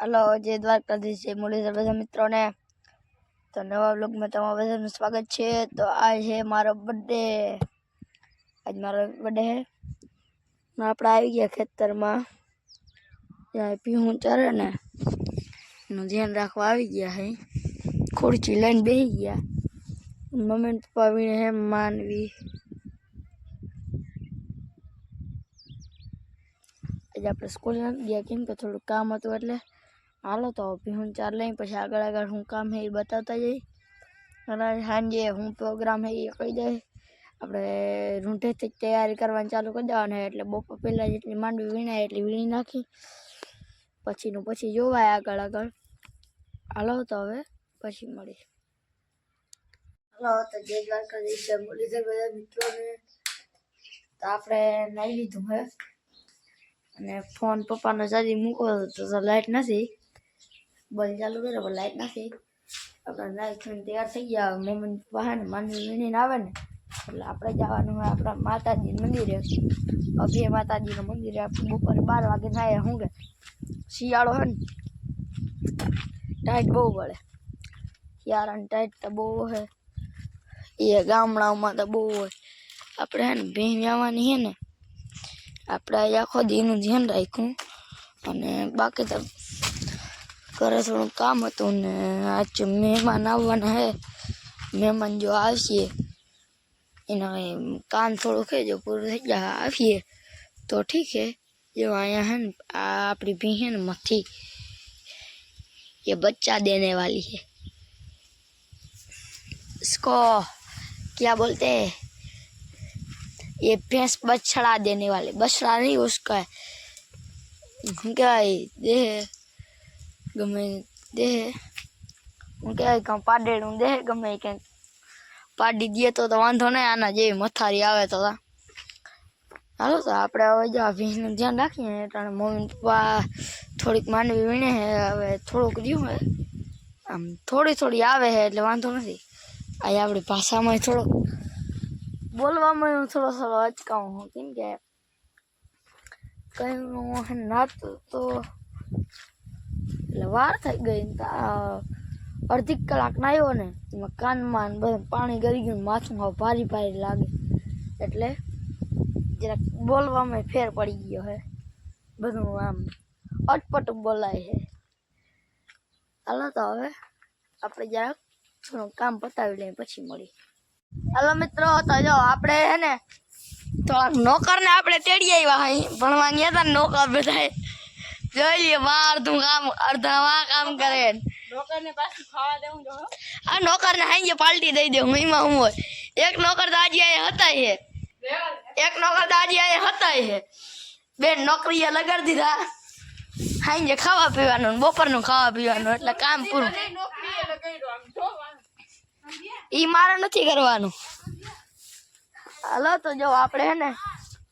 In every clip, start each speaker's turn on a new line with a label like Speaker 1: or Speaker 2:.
Speaker 1: Hello जय द्वारकाधीश जय मुरलीधर બધા મિત્રોને તો નવા વ્લોગમાં તમારું બધાનું સ્વાગત છે। તો આજ છે મારો બર્થડે, આજ મારો બર્થડે છે। આપણે આવી ગયા ખેતરમાં, ત્યાં પીહું ચારે ને એનું ધ્યાન રાખવા આવી ગયા છે। ખુરચી લઈને બેસી ગયા, મમ્મી પપ્પા વીણે હે માનવી। આજે આપણે સ્કૂલ નથી ગયા કેમ કે થોડું કામ હતું, એટલે હાલો તો પીહું ચાર લઈને પછી આગળ શું કામ છે એ બતાવતા જઈ। અને સાંજે શું પ્રોગ્રામ છે એ કહી દે। આપણે રૂંઢેથી તૈયારી કરવાની ચાલુ કરી દેવાની, એટલે બપોર પહેલાં જેટલી માંડવી વીણાય એટલી વીણી નાખી, પછી જોવાય આગળ। હાલો તો હવે પછી મળી। હાલો તો જય દ્વારકાધીશ મુરલીધર બધા મિત્રોને। તો આપણે નાઈ લીધું હે અને ફોન પપ્પાનો ચાર્જિંગ મૂકો તો લાઈટ નથી, બલ ચાલુ કર્યો પણ લાઈટ નથી। આપણે નાઈ થઈને તૈયાર થઈ ગયા। મમ્મી પપ્પા હે ને માંડવી વીણીને આવે ને એટલે આપણે જવાનું હોય આપણા માતાજી મંદિરે, અભય માતાજીનું મંદિરે। આપણે બપોરે 12 વાગે થાય। શું કે શિયાળો હે ને ટાઈટ બહુ પડે, શિયાળાની ટાઈટ તો બહુ છે, એ ગામડાઓમાં તો બહુ હોય। આપણે હે ને ભીં આવવાની છે ને, આપણે આખો દીનું ધ્યાન રાખ્યું અને બાકી તો ઘરે થોડું કામ હતું ને આજ મહેમાન આવવાના છે। મહેમાન જો આવશે એના કામ થોડુંક છે, જો પૂરું થઈ જાય આવીએ તો ઠીક है। जो आया है न अपनी भी है न मक्खी, ये बच्चा देने वाली है। इसको क्या बोलते हैं, ये भैंस बछड़ा देने वाले, बछड़ा नहीं उसका क्या दे गमे दे क्या पाडेड़ू दे गमे के पाडी दिए तो वांधो नहीं, आना जे मथारी आवे तो। हालो तो આપણે હવે જો ભીંનું ધ્યાન રાખીએ। એટલે મમ્મી પપ્પા થોડીક માંડવી વીણે છે, હવે થોડુંક રહ્યું છે, આમ થોડી આવે છે એટલે વાંધો નથી। આ આપણી ભાષામાં થોડોક બોલવામાં હું થોડો અચકાઉં છું, કેમ કે કંઈ નાતું તો એટલે વાર થઈ ગઈ। અડધી કલાક નાહ્યો ને એમાં કાનમાં બધું પાણી ગળી ગયું, માથું હાવ ભારી લાગે, એટલે જરાક બોલવામાં ફેર પડી ગયો છે, બધું આમ અટપટ બોલાય છે। હાલો તો હવે આપણે જરાક થોડું કામ પતાવી લઈએ પછી મળી। હાલો મિત્રો તો જો આપણે હે ને થોડાક નોકરને આપણે તેડી આવ્યા હઈ, ભણવા ગયા હતા નોકર બધા જોઈ લઈએ અડધું કામ અડધા કામ કરે। નોકરને પાછું ખાવા દેવું જો, આ નોકરને હાંજે પાલટી દઈ દે હું એમાં હું હોય। એક નોકર તો આજે હતા છે, એક નોકર તો આજે હતા છે, બે નોકરીએ લગાડી દીધા। હાંજે ખાવા પીવાનું, બપોરનું ખાવા પીવાનું, એટલે કામ પૂરું। ઈ મારે નથી કરવાનું। હાલો તો જો આપણે હે ને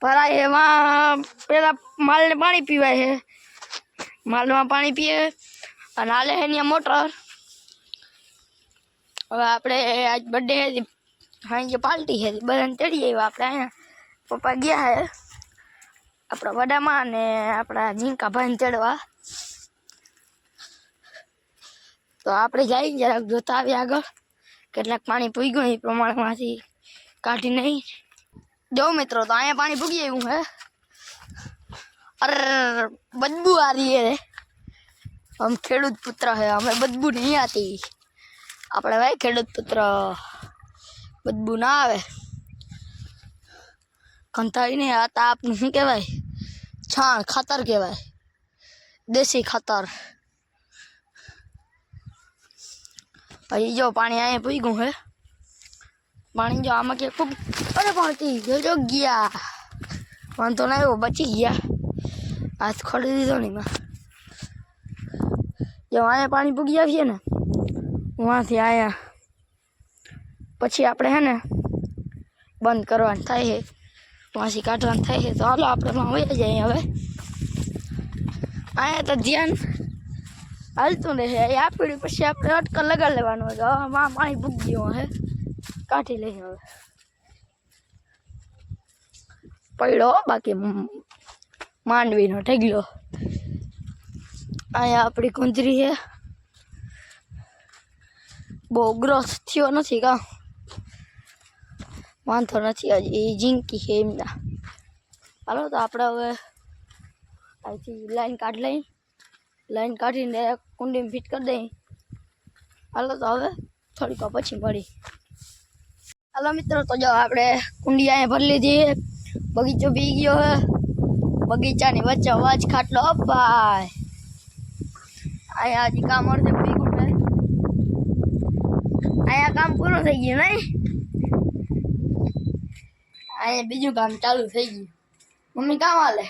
Speaker 1: ભરાય એમાં પેલા માલને પાણી પીવાય છે, માલમાં પાણી પીએ અને હાલે છે ત્યાં મોટર। હવે આપણે આજ બર્થડે છે, હાંજે પાર્ટી છે, બધાને તેડી આવ્યા આપણે। અહીંયા પપ્પા ગયા છે આપણા વડામાં ને આપણા ઝીંકા ભાઈને તેડવા। તો આપણે જઈ જરાક જોતા આવીએ આગળ કેટલાક પાણી પૂગ્યું એ પ્રમાણમાંથી કાઢી નહીં। જો મિત્રો તો અહીંયા પાણી પૂગી આવ્યું છે। અરે બદબू आ रही है, हम खेडूत पुत्र है, हमें बदबू नहीं आती। આપણે ભાઈ ખેડૂત પુત્ર, બદબू ના આવે। કંટાળી નહીં આતા આપનું શું કહેવાય, છાણ ખાતર કહેવાય, દેશી ખાતર। હજી જો પાણી અહીંયા પૂગ્યું છે, પાણી જો આમાં કે ખૂબ અરે પાણી જો ગયા, વાંધો ના આવ્યો બચી ગયા, હાથ ખોલી દીધો ને એમાં। જો અહીંયા પાણી પૂગી આવીએ ને વાંથી આયા પછી આપણે હે ને બંધ કરવાનું થાય છે, વાંસી કાઢવાનું થાય છે। તો હાલો આપણે વહી જઈએ હવે। અહીંયા તો ધ્યાન હાલતું રહે, એ આપણી પછી આપણે અટકલ લગાડી લેવાનું હોય કે હવે પાણી પૂગી ગયું હે, કાઢી લઈએ હવે। પડ્યો બાકી માંડવીનો ઢગલો। અહીંયા આપણી કુંદરી છે, બહુ ગ્રોથ થયો નથી કા, વાંધો નથી, હજી ઝીંકી છે એમના. હાલો તો આપણે હવે અહીંથી લાઈન કાઢી લઈ, લાઈન કાઢીને કુંડીમાં ફિટ કરી દઈ. હાલો તો હવે થોડીક વાર પછી મળી. હાલો મિત્રો, તો જો આપણે કુંડી અહીંયા ભરી લીધી, બગીચો બી ગયો હે, બગીચાની વચ્ચે અવાજ ખાટલો ભાઈ. અહીંયા હજી કામ અડધે ભીગું છે, અહીંયા કામ પૂરું થઈ ગયું નહીં, અહીંયા બીજું કામ ચાલુ થઈ ગયું. મમ્મી કામ હાલે?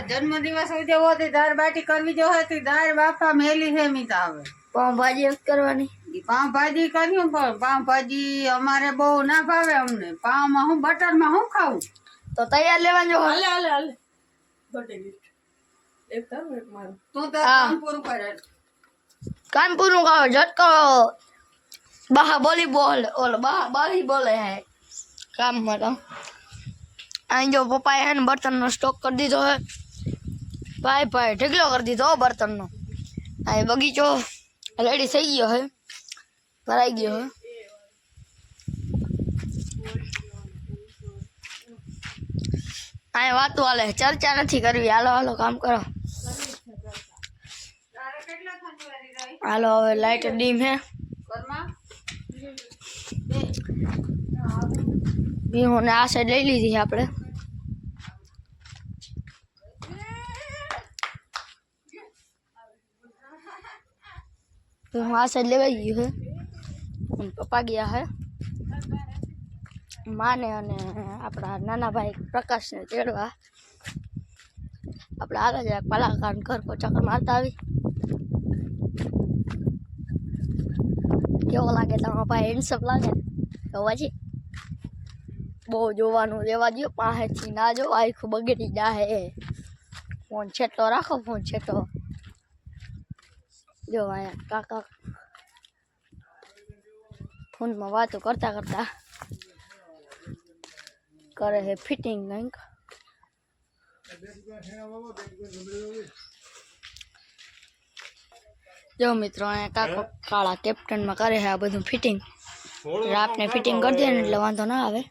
Speaker 2: જન્મ દિવસ ઉજવવો તો દાળ બાટી કરવી જો હતી, દાળ બાફા મેલી છે મીતા આવે.
Speaker 1: પાઉંભાજી કરવાની,
Speaker 2: પાઉંભાજી કર્યું પણ પાઉંભાજી અમારે બહુ ના ભાવે અમને. પાઉંમાં હું બટરમાં હું ખાવું?
Speaker 1: તો તૈયાર લેવાનું.
Speaker 2: હાલે હાલે હાલે તું તો કામ પૂરું કરે.
Speaker 1: કામ પૂરું કરો, ઝટકો બહા બોલી બોલ, ઓલો બહા બારી બોલે હે કામમાં. તો અહીં જો પપ્પાએ હે ને બર્તનનો સ્ટોક કરી દીધો હે, ભાઈ ઢગલો કરી દીધો બર્તનનો. અહીં બગીચો રેડી થઈ ગયો હે, ભરાઈ ગયો હે. અહીં વાતો હાલે, ચર્ચા નથી કરવી. હાલો હાલો કામ કરો. હાલો હવે લાઈટ ડીમ હે, ભીહોને આ સાઈડ લઈ લીધી છે આપણે. આ સાઈડ લેવાઈ ગયું છે, પપ્પા ગયા છે માને અને આપણા નાના ભાઈ પ્રકાશને તેડવા. આપણે આગળ જરાક પલાકાર ઘર પર ચક્કર મારતા આવી. કેવો લાગે તમારા ભાઈ? હેન્ડસમ લાગે તો પછી બહુ જોવાનું રેવા દો, પાસેથી ના જો, આખું બગડી જાય. ફોન છેટો રાખો, ફોન છેટો. જો અહીંયા કાકા ફોનમાં વાતો કરતા કરતા કરે છે ફિટિંગ કંઈક. જો મિત્રો અહીંયા કાકો કાળા કેપ્ટનમાં કરે છે આ બધું ફિટિંગ. આપને ફિટિંગ કરી દે ને એટલે વાંધો ના આવે,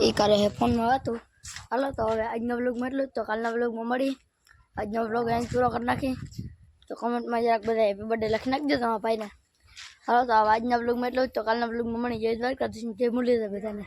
Speaker 1: એ કરે છે ફોનમાં વાતું. હાલો તો હવે આજનો વ્લોગમાં એટલું જ. તો કાલના વ્લોગમાં મળી. આજનો વ્લોગ અહીં પૂરો કરી નાખી. તો કમેન્ટમાં જરાક બધા હેપી બર્થડે લખી નાખજો તમારા ભાઈને. હાલો તો હવે આજના વ્લોગમાં એટલું જ. તો કાલના વ્લોગમાં મળી. જય દ્વારકાધીશ, જય મુરલીધર બધાને.